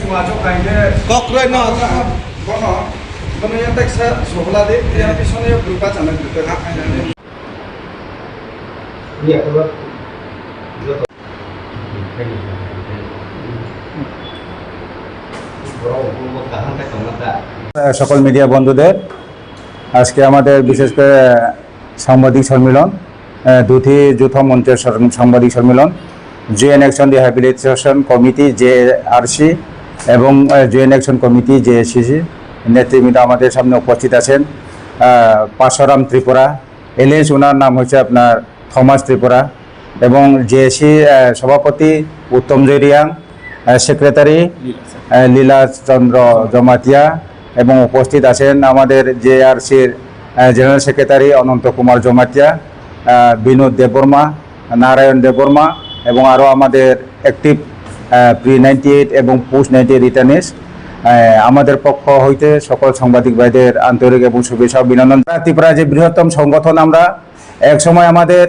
semajo kaide Kokroi no. kono kono yang teksa sohla de yang pisone berupa channel gitu kan. Iya, kalau সকল media বন্ধুদের আজকে আমাদের বিশেষ করে সাংবাদিক সম্মেলন দুটি যৌথ মঞ্চের সাংবাদিক সম্মেলন JN action rehabilitation committee JRC এবং জেএন অ্যাকশন কমিটি জেএসসি নেতৃবৃন্দ আমাদের সামনে উপস্থিত আছেন। পাশরাম ত্রিপুরা এলএস, ওনার নাম হচ্ছে আপনার থমাস ত্রিপুরা, এবং জেএসসি সভাপতি উত্তম জেরিয়াং, সেক্রেটারি লীলা চন্দ্র জমাতিয়া, এবং উপস্থিত আছেন আমাদের জেআরসির জেনারেল সেক্রেটারি অনন্ত কুমার জমাতিয়া, বিনোদ দেববর্মা, নারায়ণ দেববর্মা, এবং আরও আমাদের অ্যাক্টিভ প্রি 98 এবং পোস্ট 98 রিটার্নিস। আমাদের পক্ষ হইতে সকল সাংবাদিক ভাইদের আন্তরিক এবং শুভেচ্ছা অভিনন্দন। ত্রিপুরা যে বৃহত্তম সংগঠন, আমরা একসময় আমাদের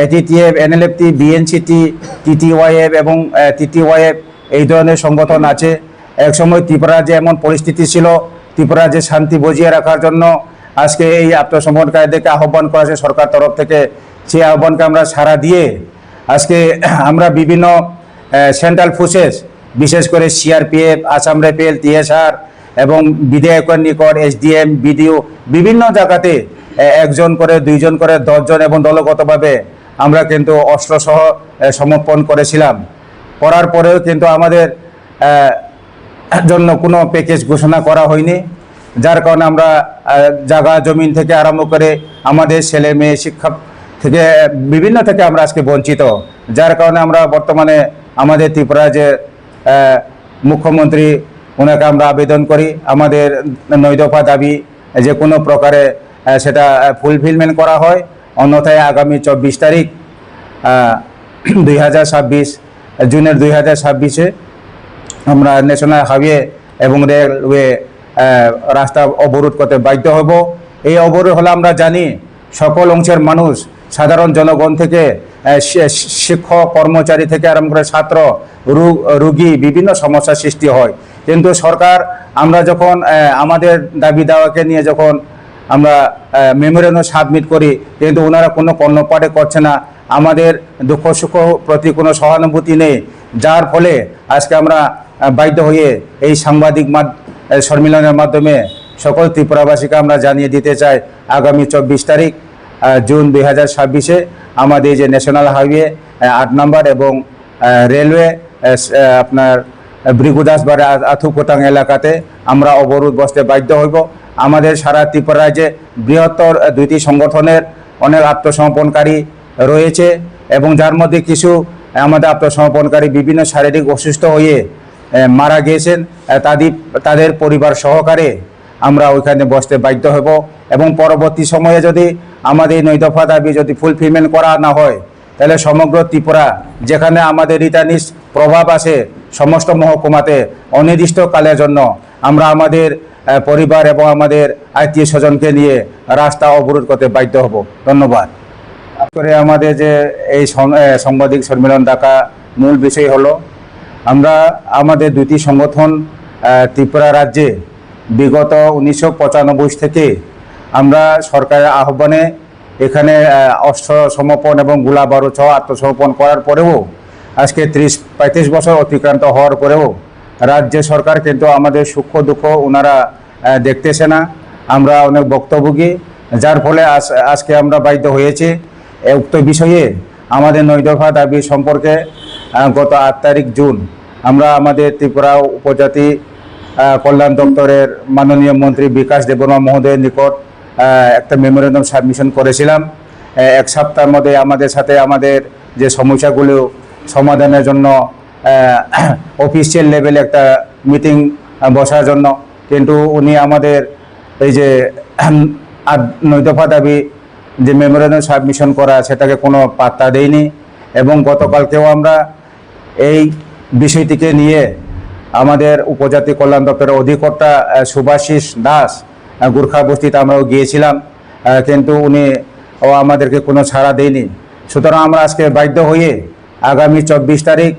এটিটিএফ, এনএলএফটি, বিএনসিটি, টিটিওয়াইএফ এবং টিটিওয়াইএফ এই ধরনের সংগঠন আছে। একসময় ত্রিপুরা যে এমন পরিস্থিতি ছিল, ত্রিপুরা যে শান্তি বজিয়ে রাখার জন্য আজকে এই আত্মসমর্পণকারীদেরকে আহ্বান করা হয়েছে সরকার তরফ থেকে, সেই আহ্বানকে আমরা সাড়া দিয়ে আজকে আমরা বিভিন্ন সেন্ট্রাল ফোর্সেস, বিশেষ করে সিআরপিএফ, আসাম রাইফেল, টিএসআর এবং বিধায়কের নিকট এসডিএম, বিডিও, বিভিন্ন জায়গাতে একজন করে, দুইজন করে, 10 জন এবং দলগতভাবে আমরা কিন্তু অস্ত্রসহ সমর্পণ করেছিলাম। করার পরেও কিন্তু আমাদের জন্য কোনো প্যাকেজ ঘোষণা করা হয়নি, যার কারণে আমরা জায়গা জমিন থেকে আরম্ভ করে আমাদের ছেলে মেয়ে শিক্ষা থেকে বিভিন্ন থেকে আমরা আজকে বঞ্চিত। যার কারণে আমরা বর্তমানে আমাদের ত্রিপুরা যে মুখ্যমন্ত্রী, ওনাকে আমরা আবেদন করি আমাদের 9 দফা দাবি যে কোনো প্রকারে সেটা ফুলফিলমেন্ট করা হয়, অন্যথায় আগামী 24 তারিখ 2026 জুনের 2026-এ আমরা ন্যাশনাল হাইওয়ে এবং রেলওয়ে রাস্তা অবরোধ করতে বাধ্য হব। এই অবরোধ হলে আমরা জানি সকল অংশের মানুষ, সাধারণ জনগণ থেকে শিক্ষক কর্মচারী থেকে আরম্ভ করে ছাত্র, রোগী, বিভিন্ন সমস্যার সৃষ্টি হয়। কিন্তু সরকার, আমরা যখন আমাদের দাবি দাওয়াকে নিয়ে যখন আমরা মেমোরেন্ডাম সাবমিট করি, কিন্তু ওনারা কোনো কর্ণপাঠে করছে না, আমাদের দুঃখ সুখ প্রতি কোনো সহানুভূতি নেই, যার ফলে আজকে আমরা বাধ্য হয়ে এই সাংবাদিক সম্মেলনের মাধ্যমে সকল ত্রিপুরাবাসীকে আমরা জানিয়ে দিতে চাই, আগামী 24 তারিখ জুন 2026-এ আমাদের যে ন্যাশনাল হাইওয়ে 8 নম্বর এবং রেলওয়ে আপনার ব্রিগুদাসবাড়ি আথুকোটাং এলাকাতে আমরা অবরোধ বসতে বাধ্য হইব। আমাদের সারা ত্রিপুরা রাজ্যে বৃহত্তর দুইটি সংগঠনের অনেক আত্মসমর্পণকারী রয়েছে, এবং যার মধ্যে কিছু আমাদের আত্মসমর্পণকারী বিভিন্ন শারীরিক অসুস্থ হয়ে মারা গিয়েছেন, তাদের পরিবার সহকারে আমরা ওইখানে বসতে বাধ্য হব। এবং পরবর্তী সময়ে যদি আমাদের 9 দফা দাবি যদি ফুলফিলমেন্ট করা না হয়, তাহলে সমগ্র ত্রিপুরা, যেখানে আমাদের রিটার্নিস প্রভাব আছে সমস্ত মহকুমাতে, অনির্দিষ্টকালের জন্য আমরা আমাদের পরিবার এবং আমাদের আত্মীয় স্বজনকে নিয়ে রাস্তা অবরোধ করতে বাধ্য হব। ধন্যবাদ। করে আমাদের যে এই সাংবাদিক সম্মেলন ডাকা মূল বিষয় হলো, আমরা আমাদের দুটি সংগঠন ত্রিপুরা রাজ্যে বিগত 1995 থেকে আমরা সরকারের আহ্বানে এখানে অস্ত্র সমর্পণ এবং গোলা বারুদ সহ আত্মসমর্পণ করার পরেও আজকে 30-35 বছর অতিক্রান্ত হওয়ার পরেও রাজ্য সরকার কিন্তু আমাদের সুখ দুঃখ ওনারা দেখতেছে না। আমরা অনেক ভুক্তভোগী, যার ফলে আজকে আমরা বাধ্য হয়েছি উক্ত বিষয়ে আমাদের 9 দফা দাবি সম্পর্কে গত 8 তারিখ জুন আমরা আমাদের ত্রিপুরা উপজাতি কল্যাণ দপ্তরের মাননীয় মন্ত্রী বিকাশ দেববর্মা মহোদয়ের নিকট একটা মেমোরেন্ডাম সাবমিশন করেছিলাম। 1 সপ্তাহের মধ্যে আমাদের সাথে আমাদের যে সমস্যাগুলো সমাধানের জন্য অফিসিয়াল লেভেলে একটা মিটিং বসার জন্য, কিন্তু উনি আমাদের এই যে 9 দফা দাবি যে মেমোরেন্ডাম সাবমিশন করা, সেটাকে কোনো পাত্তা দেয়নি। এবং গতকালকেও আমরা এই বিষয়টিকে নিয়ে আমাদের উপজাতি কল্যাণ দপ্তরের অধিকর্তা সুভাষিস দাস গোর্খা বস্তিতে আমরাও গিয়েছিলাম, কিন্তু উনি আমাদেরকে কোনো ছাড়া দেয়নি। সুতরাং আমরা আজকে বাধ্য হয়ে আগামী 24 তারিখ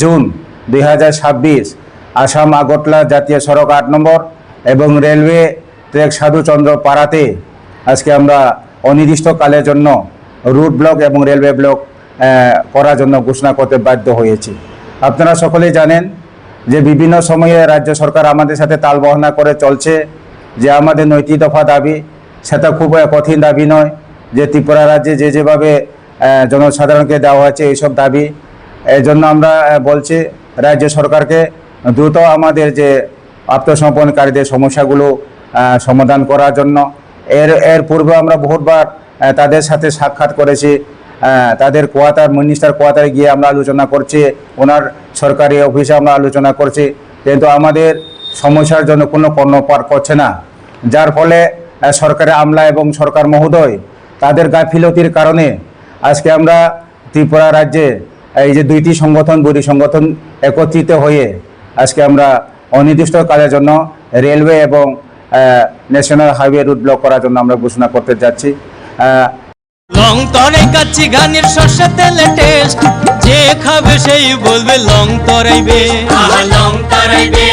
জুন 2026 আসাম আগরতলা জাতীয় সড়ক 8 নম্বর এবং রেলওয়ে ট্র্যাক সাধুচন্দ্র পাড়াতে আজকে আমরা অনির্দিষ্টকালের জন্য রুট ব্লক এবং রেলওয়ে ব্লক করার জন্য ঘোষণা করতে বাধ্য হয়েছি। আপনারা সকলেই জানেন যে বিভিন্ন সময়ে রাজ্য সরকার আমাদের সাথে তাল বহনা করে চলছে যে আমাদের 9টি দফা দাবি, সেটা খুব কঠিন দাবি নয় যে ত্রিপুরা রাজ্যে যেভাবে জনসাধারণকে দেওয়া হয়েছে এইসব দাবি। এই জন্য আমরা বলছি রাজ্য সরকারকে দ্রুত আমাদের যে আত্মসমর্পণকারীদের সমস্যাগুলো সমাধান করার জন্য। এর পূর্বে আমরা বহুবার তাদের সাথে সাক্ষাৎ করেছি, তাদের মিনিস্টার কোয়ার্টারে গিয়ে আমরা আলোচনা করছি, ওনার সরকারি অফিসে আমরা আলোচনা করছি, কিন্তু আমাদের সমস্যার জন্য কোনো কর্ণপাত করছে না। যার ফলে সরকারের আমলা এবং সরকার মহোদয় তাদের গাফিলতির কারণে আজকে আমরা ত্রিপুরা রাজ্যে এই যে 2টি সংগঠন, বৈরী সংগঠন একত্রিত হয়ে আজকে আমরা অনির্দিষ্টকালের জন্য রেলওয়ে এবং ন্যাশনাল হাইওয়ে রুট ব্লক করার জন্য আমরা ঘোষণা করতে যাচ্ছি। লং তরাই কাচ্চি ঘানির সর্ষে তেলে টেস্ট, যে খাবে সেই বলবে লং তরাইবে, লং তরাইবে।